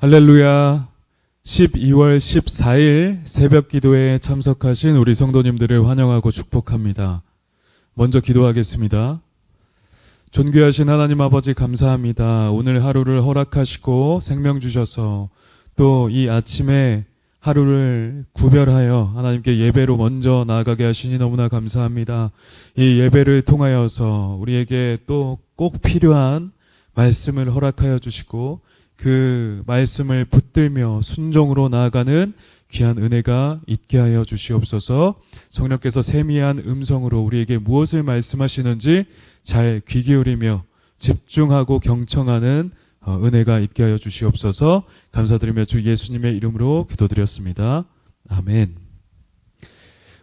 할렐루야. 12월 14일 새벽 기도에 참석하신 우리 성도님들을 환영하고 축복합니다. 먼저 기도하겠습니다. 존귀하신 하나님 아버지 감사합니다. 오늘 하루를 허락하시고 생명 주셔서 또 이 아침에 하루를 구별하여 하나님께 예배로 먼저 나아가게 하시니 너무나 감사합니다. 이 예배를 통하여서 우리에게 또 꼭 필요한 말씀을 허락하여 주시고 그 말씀을 붙들며 순종으로 나아가는 귀한 은혜가 있게 하여 주시옵소서. 성령께서 세미한 음성으로 우리에게 무엇을 말씀하시는지 잘 귀 기울이며 집중하고 경청하는 은혜가 있게 하여 주시옵소서. 감사드리며 주 예수님의 이름으로 기도드렸습니다. 아멘.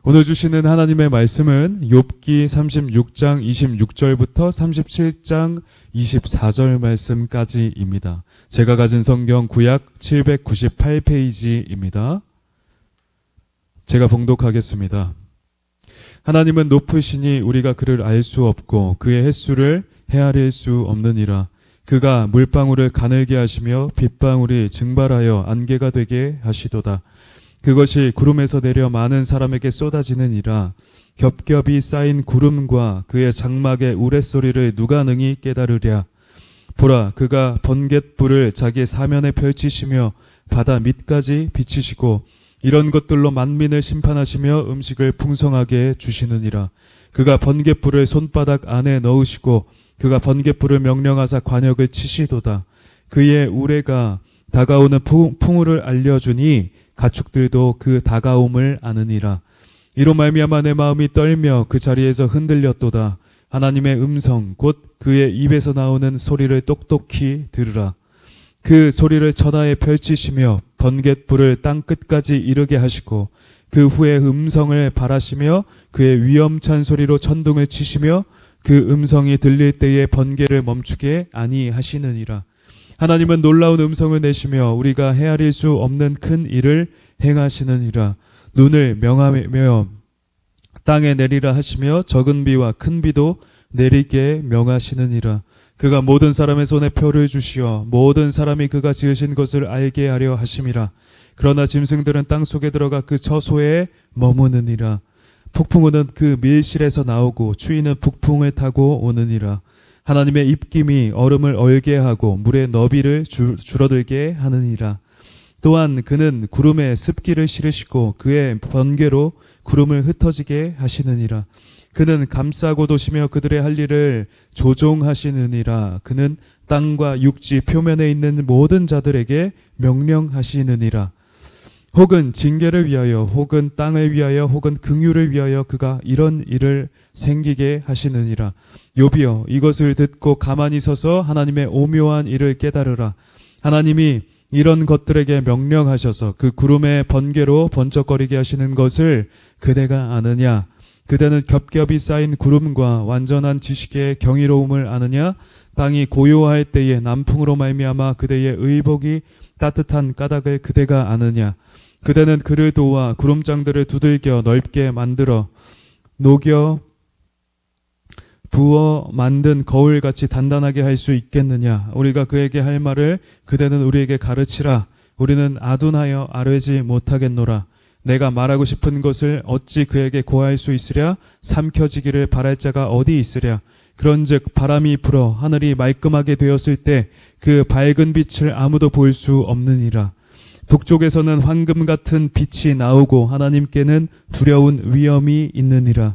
오늘 주시는 하나님의 말씀은 욥기 36장 26절부터 37장 24절 말씀까지입니다. 제가 가진 성경 구약 798페이지입니다. 제가 봉독하겠습니다. 하나님은 높으시니 우리가 그를 알 수 없고 그의 횟수를 헤아릴 수 없느니라. 그가 물방울을 가늘게 하시며 빗방울이 증발하여 안개가 되게 하시도다. 그것이 구름에서 내려 많은 사람에게 쏟아지느니라. 겹겹이 쌓인 구름과 그의 장막의 우레소리를 누가 능히 깨달으랴. 보라, 그가 번갯불을 자기의 사면에 펼치시며 바다 밑까지 비치시고 이런 것들로 만민을 심판하시며 음식을 풍성하게 주시느니라. 그가 번갯불을 손바닥 안에 넣으시고 그가 번갯불을 명령하사 관역을 치시도다. 그의 우레가 다가오는 풍우를 알려주니 가축들도 그 다가옴을 아느니라. 이로 말미암아 내 마음이 떨며 그 자리에서 흔들렸도다. 하나님의 음성 곧 그의 입에서 나오는 소리를 똑똑히 들으라. 그 소리를 천하에 펼치시며 번갯불을 땅 끝까지 이르게 하시고 그 후에 음성을 발하시며 그의 위엄찬 소리로 천둥을 치시며 그 음성이 들릴 때에 번개를 멈추게 아니하시느니라. 하나님은 놀라운 음성을 내시며 우리가 헤아릴 수 없는 큰 일을 행하시느니라. 눈을 명하며 땅에 내리라 하시며 적은 비와 큰 비도 내리게 명하시느니라. 그가 모든 사람의 손에 표를 주시어 모든 사람이 그가 지으신 것을 알게 하려 하심이라. 그러나 짐승들은 땅 속에 들어가 그 처소에 머무느니라. 폭풍우는 그 밀실에서 나오고 추위는 북풍을 타고 오느니라. 하나님의 입김이 얼음을 얼게 하고 물의 너비를 줄어들게 하느니라. 또한 그는 구름에 습기를 실으시고 그의 번개로 구름을 흩어지게 하시느니라. 그는 감싸고 도시며 그들의 할 일을 조종하시느니라. 그는 땅과 육지 표면에 있는 모든 자들에게 명령하시느니라. 혹은 징계를 위하여 혹은 땅을 위하여 혹은 긍휼을 위하여 그가 이런 일을 생기게 하시느니라. 욥이여, 이것을 듣고 가만히 서서 하나님의 오묘한 일을 깨달으라. 하나님이 이런 것들에게 명령하셔서 그 구름의 번개로 번쩍거리게 하시는 것을 그대가 아느냐? 그대는 겹겹이 쌓인 구름과 완전한 지식의 경이로움을 아느냐? 땅이 고요할 때에 남풍으로 말미암아 그대의 의복이 따뜻한 까닭을 그대가 아느냐? 그대는 그를 도와 구름장들을 두들겨 넓게 만들어 녹여 부어 만든 거울같이 단단하게 할 수 있겠느냐? 우리가 그에게 할 말을 그대는 우리에게 가르치라. 우리는 아둔하여 아뢰지 못하겠노라. 내가 말하고 싶은 것을 어찌 그에게 고할 수 있으랴? 삼켜지기를 바랄 자가 어디 있으랴? 그런즉 바람이 불어 하늘이 말끔하게 되었을 때 그 밝은 빛을 아무도 볼 수 없느니라. 북쪽에서는 황금 같은 빛이 나오고 하나님께는 두려운 위엄이 있느니라.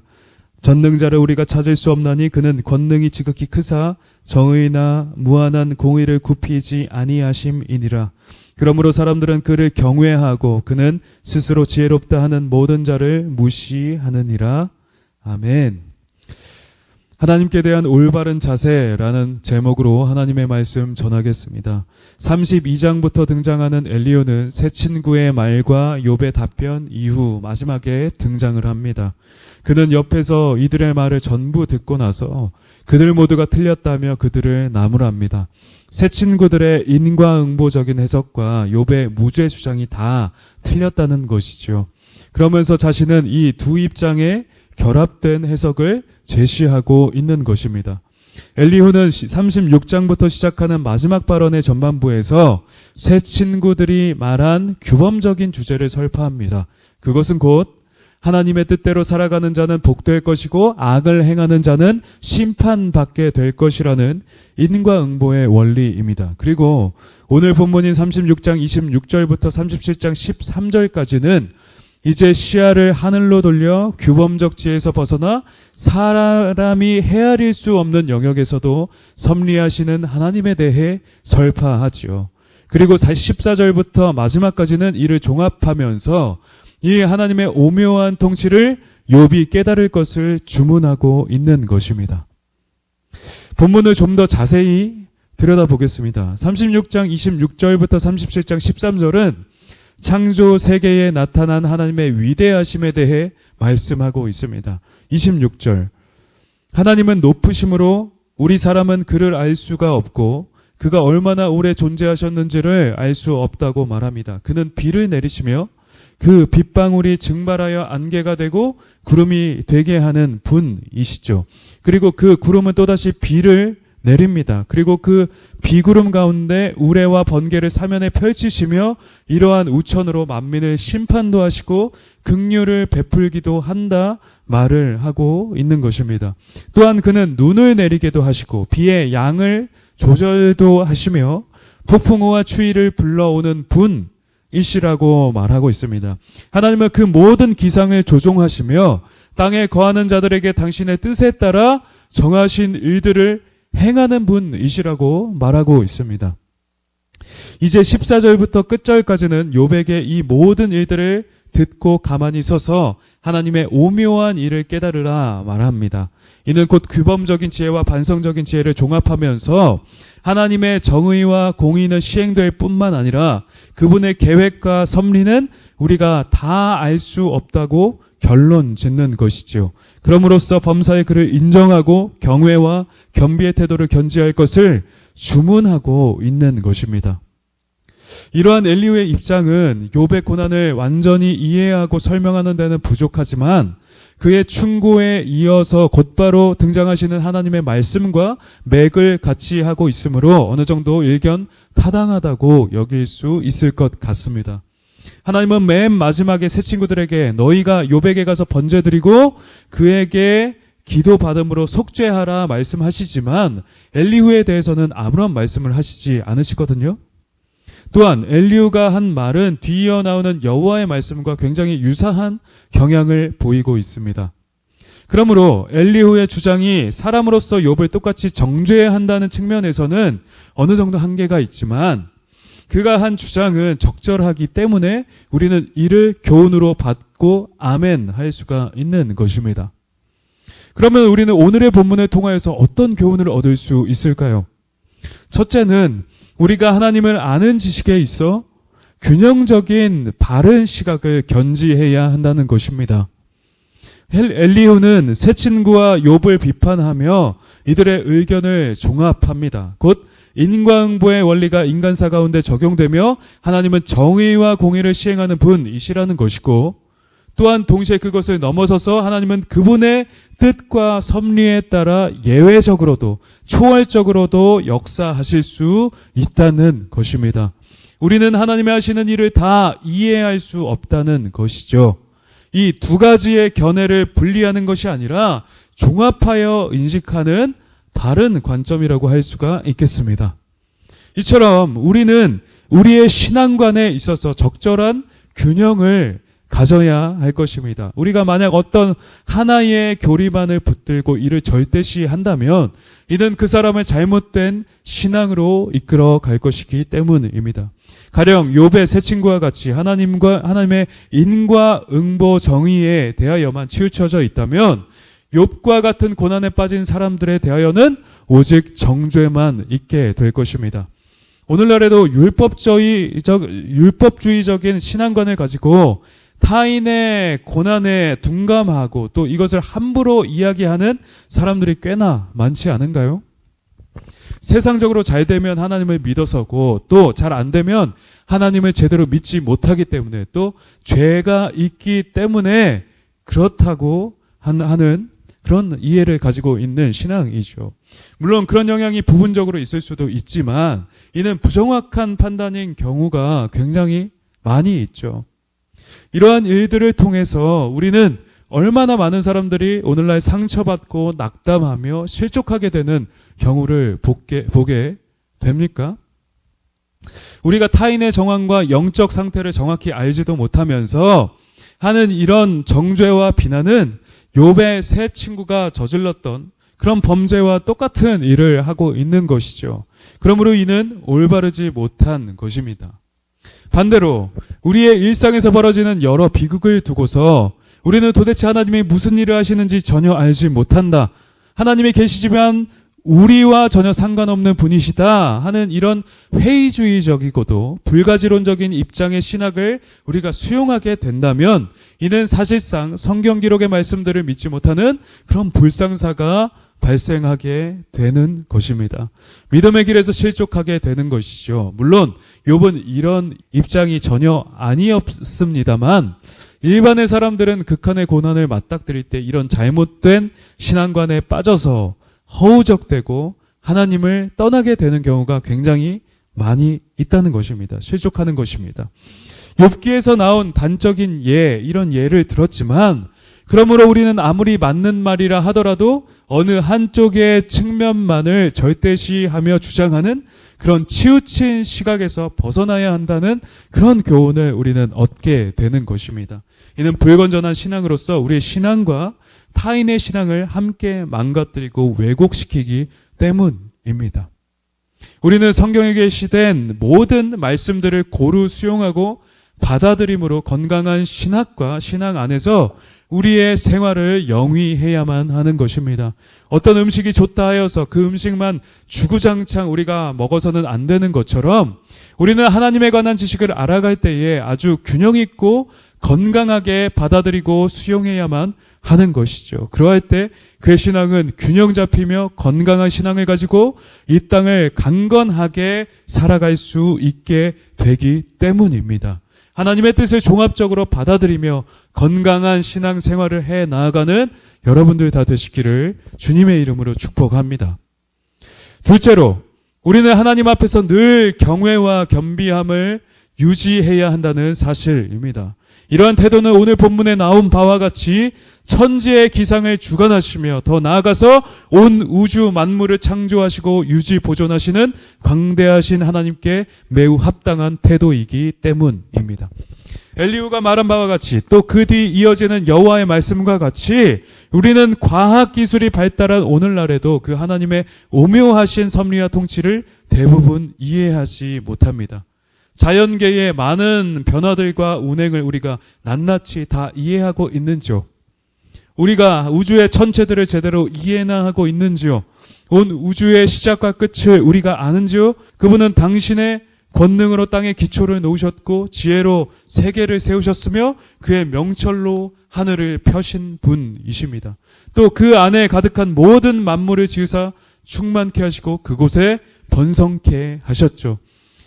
전능자를 우리가 찾을 수 없나니 그는 권능이 지극히 크사 정의나 무한한 공의를 굽히지 아니하심이니라. 그러므로 사람들은 그를 경외하고 그는 스스로 지혜롭다 하는 모든 자를 무시하느니라. 아멘. 하나님께 대한 올바른 자세라는 제목으로 하나님의 말씀 전하겠습니다. 32장부터 등장하는 엘리야는 새 친구의 말과 욥의 답변 이후 마지막에 등장을 합니다. 그는 옆에서 이들의 말을 전부 듣고 나서 그들 모두가 틀렸다며 그들을 나무랍니다. 새 친구들의 인과응보적인 해석과 욥의 무죄 주장이 다 틀렸다는 것이죠. 그러면서 자신은 이 두 입장의 결합된 해석을 제시하고 있는 것입니다. 엘리후는 36장부터 시작하는 마지막 발언의 전반부에서 세 친구들이 말한 규범적인 주제를 설파합니다. 그것은 곧 하나님의 뜻대로 살아가는 자는 복될 것이고 악을 행하는 자는 심판받게 될 것이라는 인과응보의 원리입니다. 그리고 오늘 본문인 36장 26절부터 37장 13절까지는 이제 시야를 하늘로 돌려 규범적 지혜에서 벗어나 사람이 헤아릴 수 없는 영역에서도 섭리하시는 하나님에 대해 설파하지요. 그리고 14절부터 마지막까지는 이를 종합하면서 이 하나님의 오묘한 통치를 욥이 깨달을 것을 주문하고 있는 것입니다. 본문을 좀 더 자세히 들여다보겠습니다. 36장 26절부터 37장 13절은 창조 세계에 나타난 하나님의 위대하심에 대해 말씀하고 있습니다. 26절, 하나님은 높으심으로 우리 사람은 그를 알 수가 없고 그가 얼마나 오래 존재하셨는지를 알 수 없다고 말합니다. 그는 비를 내리시며 그 빗방울이 증발하여 안개가 되고 구름이 되게 하는 분이시죠. 그리고 그 구름은 또다시 비를 내립니다. 그리고 그 비구름 가운데 우레와 번개를 사면에 펼치시며 이러한 우천으로 만민을 심판도 하시고 긍휼을 베풀기도 한다 말을 하고 있는 것입니다. 또한 그는 눈을 내리게도 하시고 비의 양을 조절도 하시며 폭풍우와 추위를 불러오는 분이시라고 말하고 있습니다. 하나님은 그 모든 기상을 조종하시며 땅에 거하는 자들에게 당신의 뜻에 따라 정하신 일들을 행하는 분이시라고 말하고 있습니다. 이제 14절부터 끝절까지는 욥에게 이 모든 일들을 듣고 가만히 서서 하나님의 오묘한 일을 깨달으라 말합니다. 이는 곧 규범적인 지혜와 반성적인 지혜를 종합하면서 하나님의 정의와 공의는 시행될 뿐만 아니라 그분의 계획과 섭리는 우리가 다 알 수 없다고 결론 짓는 것이지요. 그럼으로써 범사의 그를 인정하고 경외와 겸비의 태도를 견지할 것을 주문하고 있는 것입니다. 이러한 엘리후의 입장은 욥의 고난을 완전히 이해하고 설명하는 데는 부족하지만 그의 충고에 이어서 곧바로 등장하시는 하나님의 말씀과 맥을 같이 하고 있으므로 어느 정도 일견 타당하다고 여길 수 있을 것 같습니다. 하나님은 맨 마지막에 세 친구들에게 너희가 욥에게 가서 번제드리고 그에게 기도받음으로 속죄하라 말씀하시지만 엘리후에 대해서는 아무런 말씀을 하시지 않으시거든요. 또한 엘리후가 한 말은 뒤이어 나오는 여호와의 말씀과 굉장히 유사한 경향을 보이고 있습니다. 그러므로 엘리후의 주장이 사람으로서 욥을 똑같이 정죄한다는 측면에서는 어느 정도 한계가 있지만 그가 한 주장은 적절하기 때문에 우리는 이를 교훈으로 받고 아멘 할 수가 있는 것입니다. 그러면 우리는 오늘의 본문을 통하여서 어떤 교훈을 얻을 수 있을까요? 첫째는 우리가 하나님을 아는 지식에 있어 균형적인 바른 시각을 견지해야 한다는 것입니다. 엘리후는 세 친구와 욥을 비판하며 이들의 의견을 종합합니다. 곧 인과응보의 원리가 인간사 가운데 적용되며 하나님은 정의와 공의를 시행하는 분이시라는 것이고 또한 동시에 그것을 넘어서서 하나님은 그분의 뜻과 섭리에 따라 예외적으로도 초월적으로도 역사하실 수 있다는 것입니다. 우리는 하나님이 하시는 일을 다 이해할 수 없다는 것이죠. 이 두 가지의 견해를 분리하는 것이 아니라 종합하여 인식하는 다른 관점이라고 할 수가 있겠습니다. 이처럼 우리는 우리의 신앙관에 있어서 적절한 균형을 가져야 할 것입니다. 우리가 만약 어떤 하나의 교리만을 붙들고 이를 절대시한다면 이는 그 사람을 잘못된 신앙으로 이끌어 갈 것이기 때문입니다. 가령 욥의 세 친구와 같이 하나님의 인과응보 정의에 대하여만 치우쳐져 있다면 욥과 같은 고난에 빠진 사람들에 대하여는 오직 정죄만 있게 될 것입니다. 오늘날에도 율법주의적인 신앙관을 가지고 타인의 고난에 둔감하고 또 이것을 함부로 이야기하는 사람들이 꽤나 많지 않은가요? 세상적으로 잘 되면 하나님을 믿어서고 또 잘 안 되면 하나님을 제대로 믿지 못하기 때문에 또 죄가 있기 때문에 그렇다고 하는 그런 이해를 가지고 있는 신앙이죠. 물론 그런 영향이 부분적으로 있을 수도 있지만 이는 부정확한 판단인 경우가 굉장히 많이 있죠. 이러한 일들을 통해서 우리는 얼마나 많은 사람들이 오늘날 상처받고 낙담하며 실족하게 되는 경우를 보게 됩니까? 우리가 타인의 정황과 영적 상태를 정확히 알지도 못하면서 하는 이런 정죄와 비난은 욥의 세 친구가 저질렀던 그런 범죄와 똑같은 일을 하고 있는 것이죠. 그러므로 이는 올바르지 못한 것입니다. 반대로 우리의 일상에서 벌어지는 여러 비극을 두고서 우리는 도대체 하나님이 무슨 일을 하시는지 전혀 알지 못한다. 하나님이 계시지만 우리와 전혀 상관없는 분이시다 하는 이런 회의주의적이고도 불가지론적인 입장의 신학을 우리가 수용하게 된다면 이는 사실상 성경 기록의 말씀들을 믿지 못하는 그런 불상사가 발생하게 되는 것입니다. 믿음의 길에서 실족하게 되는 것이죠. 물론 욥은 이런 입장이 전혀 아니었습니다만 일반의 사람들은 극한의 고난을 맞닥뜨릴 때 이런 잘못된 신앙관에 빠져서 허우적대고 하나님을 떠나게 되는 경우가 굉장히 많이 있다는 것입니다. 실족하는 것입니다. 욥기에서 나온 단적인 이런 예를 들었지만 그러므로 우리는 아무리 맞는 말이라 하더라도 어느 한쪽의 측면만을 절대시하며 주장하는 그런 치우친 시각에서 벗어나야 한다는 그런 교훈을 우리는 얻게 되는 것입니다. 이는 불건전한 신앙으로서 우리의 신앙과 타인의 신앙을 함께 망가뜨리고 왜곡시키기 때문입니다. 우리는 성경에 계시된 모든 말씀들을 고루 수용하고 받아들임으로 건강한 신학과 신앙 안에서 우리의 생활을 영위해야만 하는 것입니다. 어떤 음식이 좋다 하여서 그 음식만 주구장창 우리가 먹어서는 안 되는 것처럼 우리는 하나님에 관한 지식을 알아갈 때에 아주 균형 있고 건강하게 받아들이고 수용해야만 하는 것이죠. 그러할 때 그의 신앙은 균형 잡히며 건강한 신앙을 가지고 이 땅을 강건하게 살아갈 수 있게 되기 때문입니다. 하나님의 뜻을 종합적으로 받아들이며 건강한 신앙 생활을 해 나아가는 여러분들 다 되시기를 주님의 이름으로 축복합니다. 둘째로 우리는 하나님 앞에서 늘 경외와 겸비함을 유지해야 한다는 사실입니다. 이러한 태도는 오늘 본문에 나온 바와 같이 천지의 기상을 주관하시며 더 나아가서 온 우주 만물을 창조하시고 유지 보존하시는 광대하신 하나님께 매우 합당한 태도이기 때문입니다. 엘리후가 말한 바와 같이 또 그 뒤 이어지는 여호와의 말씀과 같이 우리는 과학기술이 발달한 오늘날에도 그 하나님의 오묘하신 섭리와 통치를 대부분 이해하지 못합니다. 자연계의 많은 변화들과 운행을 우리가 낱낱이 다 이해하고 있는지요? 우리가 우주의 천체들을 제대로 이해나 하고 있는지요? 온 우주의 시작과 끝을 우리가 아는지요? 그분은 당신의 권능으로 땅에 기초를 놓으셨고 지혜로 세계를 세우셨으며 그의 명철로 하늘을 펴신 분이십니다. 또 그 안에 가득한 모든 만물을 지으사 충만케 하시고 그곳에 번성케 하셨죠.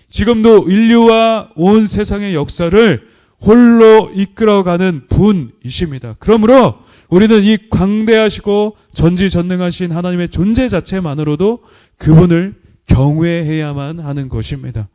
지금도 인류와 온 세상의 역사를 홀로 이끌어가는 분이십니다. 그러므로 우리는 이 광대하시고 전지전능하신 하나님의 존재 자체만으로도 그분을 경외해야만 하는 것입니다.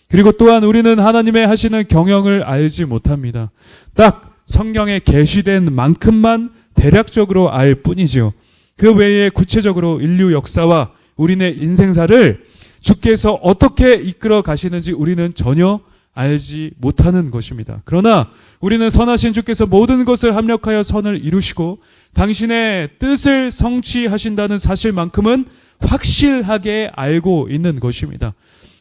그리고 또한 우리는 하나님의 하시는 경영을 알지 못합니다. 딱 성경에 계시된 만큼만 대략적으로 알 뿐이지요. 그 외에 구체적으로 인류 역사와 우리네 인생사를 주께서 어떻게 이끌어 가시는지 우리는 전혀 알지 못하는 것입니다. 그러나 우리는 선하신 주께서 모든 것을 합력하여 선을 이루시고 당신의 뜻을 성취하신다는 사실만큼은 확실하게 알고 있는 것입니다.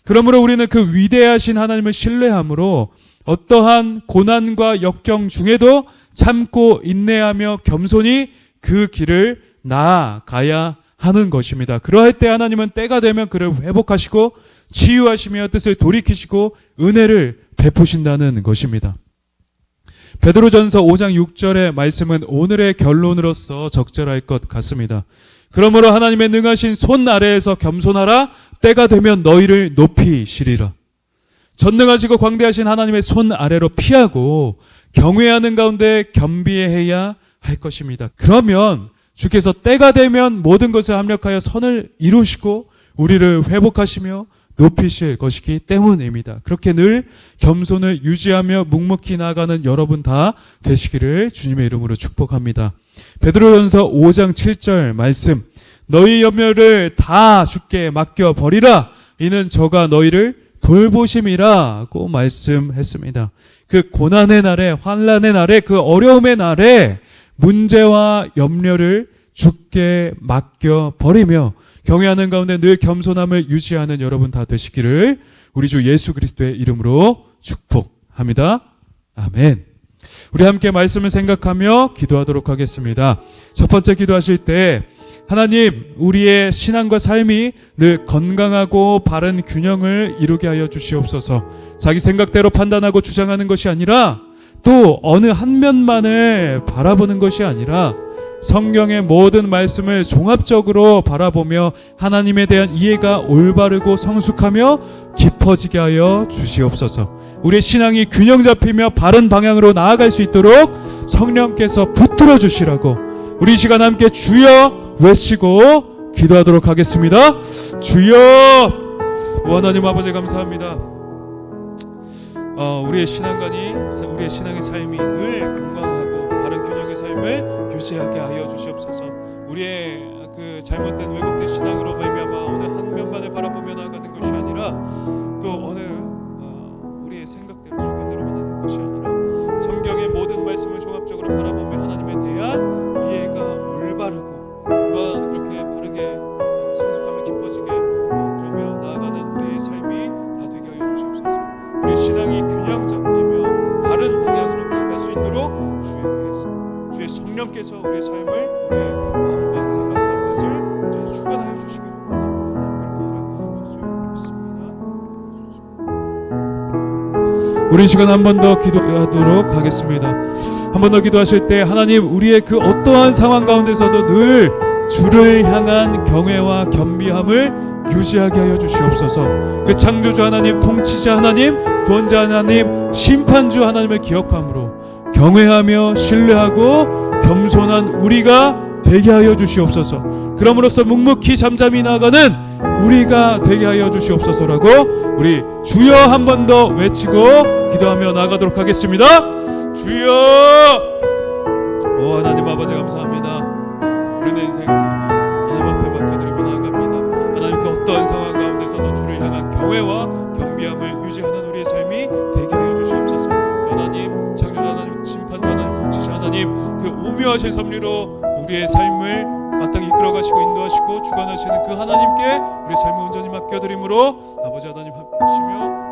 그러므로 우리는 그 위대하신 하나님을 신뢰함으로 어떠한 고난과 역경 중에도 참고 인내하며 겸손히 그 길을 나아가야 하는 것입니다. 그러할 때 하나님은 때가 되면 그를 회복하시고 치유하시며 뜻을 돌이키시고 은혜를 베푸신다는 것입니다. 베드로전서 5장 6절의 말씀은 오늘의 결론으로서 적절할 것 같습니다. 그러므로 하나님의 능하신 손 아래에서 겸손하라. 때가 되면 너희를 높이시리라. 전능하시고 광대하신 하나님의 손 아래로 피하고 경외하는 가운데 겸비해야 할 것입니다. 그러면 주께서 때가 되면 모든 것을 합력하여 선을 이루시고 우리를 회복하시며 높이실 것이기 때문입니다. 그렇게 늘 겸손을 유지하며 묵묵히 나아가는 여러분 다 되시기를 주님의 이름으로 축복합니다. 베드로전서 5장 7절 말씀, 너희 염려를 다 주께 맡겨버리라. 이는 저가 너희를 돌보심이라고 말씀했습니다. 그 고난의 날에, 환난의 날에, 그 어려움의 날에 문제와 염려를 주께 맡겨버리며 경외하는 가운데 늘 겸손함을 유지하는 여러분 다 되시기를 우리 주 예수 그리스도의 이름으로 축복합니다. 아멘. 우리 함께 말씀을 생각하며 기도하도록 하겠습니다. 첫 번째 기도하실 때 하나님, 우리의 신앙과 삶이 늘 건강하고 바른 균형을 이루게 하여 주시옵소서. 자기 생각대로 판단하고 주장하는 것이 아니라 또 어느 한 면만을 바라보는 것이 아니라 성경의 모든 말씀을 종합적으로 바라보며 하나님에 대한 이해가 올바르고 성숙하며 깊어지게 하여 주시옵소서. 우리의 신앙이 균형 잡히며 바른 방향으로 나아갈 수 있도록 성령께서 붙들어 주시라고 우리 시간 함께 주여 외치고 기도하도록 하겠습니다. 주여! 오 하나님 아버지 감사합니다. 우리의 신앙관이, 우리의 신앙의 삶이 늘 건강하고 바른 균형의 삶을 유지하게 하여 주시옵소서. 우리의 그 잘못된 왜곡된 신앙으로 말미암아 어느 한 면만을 바라보며 나아가는 것이 아니라 또 어느 우리의 생각대로 주관대로만 하는 것이 아니라 성경의 모든 말씀을 종합적으로 바라보며 하나님에 대한 이해가 올바르고 또한 그렇게 바르게 성숙하며 깊어지게 그러며 나아가는 우리의 삶이 다 되게 하여 주시옵소서. 우리의 신앙이 균형 잡히며 바른 방향으로 나아갈 수 있도록 주의하겠습니다. 주의 성령께서 우리의 삶을 우리의 마음과 생각과 뜻을 온전히 주관하여 주시기를 원합니다. 그렇게 일하실 줄 믿습니다. 우리 시간 한 번 더 기도하도록 하겠습니다. 한 번 더 기도하실 때 하나님, 우리의 그 어떠한 상황 가운데서도 늘 주를 향한 경외와 겸비함을 유지하게 하여 주시옵소서. 그 창조주 하나님, 통치자 하나님, 구원자 하나님, 심판주 하나님을 기억함으로 경외하며 신뢰하고 겸손한 우리가 되게 하여 주시옵소서. 그럼으로써 묵묵히 잠잠히 나아가는 우리가 되게 하여 주시옵소서라고 우리 주여 한 번 더 외치고 기도하며 나아가도록 하겠습니다. 주여! 오 하나님 아버지 감사합니다. 우리는 인생에서 하나님 앞에 맡겨드리며 나아갑니다. 하나님, 그 어떠한 상황 가운데서도 주를 향한 경외와 겸비함을 유지하는 우리의 삶이 되게 하여 주시옵소서. 하나님, 창조자 하나님, 심판자 하나님, 통치자 하나님, 그 오묘하신 섭리로 우리의 삶을 마땅히 이끌어가시고 인도하시고 주관하시는 그 하나님께 우리의 삶을 온전히 맡겨드림으로 아버지 하나님 함께 하시며